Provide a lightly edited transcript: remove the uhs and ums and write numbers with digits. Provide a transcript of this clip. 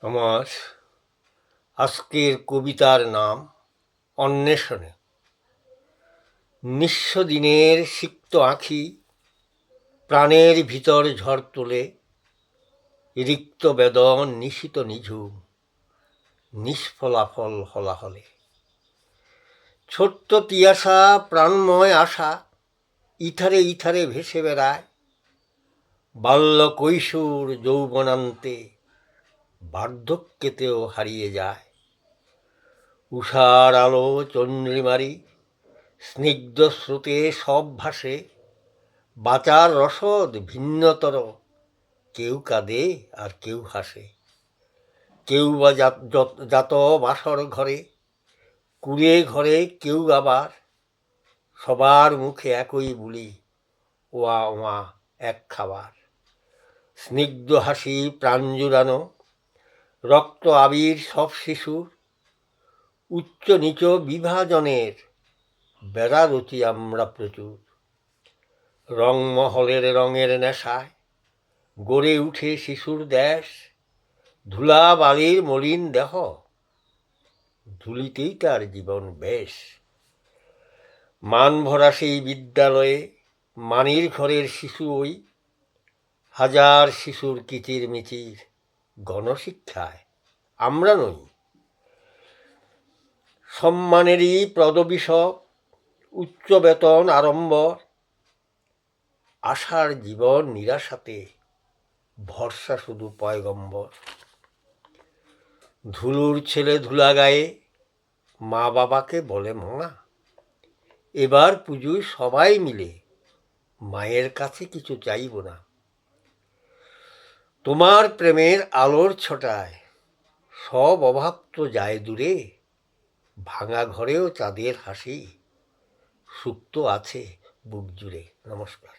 আমার আজকের কবিতার নাম অন্বেষণে। নিঃস্ব দিনের সিক্ত আঁখি প্রাণের ভিতর ঝড় তোলে, রিক্ত বেদন নিশিত নিঝুম নিষ্ফলাফল হলাহলে। ছোট্ট তিয়াসা প্রাণময় আশা ইথারে ইথারে ভেসে বেড়ায়, বাল্য কৈশোর যৌবনান্তে বার্ধক্যেতেও হারিয়ে যায়। উষার আলো চন্দ্রিমারি স্নিগ্ধ স্রোতে সব ভাসে, বাঁচার রসদ ভিন্নতর, কেউ কাঁদে আর কেউ হাসে। কেউ বা জাত বাসর ঘরে, কুড়ে ঘরে কেউ আবার, সবার মুখে একই বুলি, ওয়া ওয়া এক খাবার। স্নিগ্ধ হাসি প্রাণ জুড়ানো, রক্ত আবির সব শিশুর, উচ্চ নিচ বিভাজনের বেড়া রচি আমরা প্রচুর। রংমহলের রঙের নেশায় গড়ে উঠে শিশুর দেশ, ধুলা বালির মলিন দেহ, ধুলিতেই তার জীবন বেশ। মান ভরা সেই বিদ্যালয়ে মানির ঘরের শিশু ওই, হাজার শিশুর কিচির মিচির গণশিক্ষায় আমরা নই। সম্মানেরই পদবিষক, উচ্চ বেতন আড়ম্বর, আশার জীবন নিরাশাতে ভরসা শুধু পয়গম্বর। ধুলুর ছেলে ধুলা গায়ে মা বাবাকে বলে মা, এবার পুজোয় সবাই মিলে মায়ের কাছে কিছু চাইব না। তোমার প্রেমের আলোর ছটায় সব অভাব তো যায় দূরে, ভাঙা ঘরেও চাঁদের হাসি সুপ্ত আছে বুক জুড়ে। নমস্কার।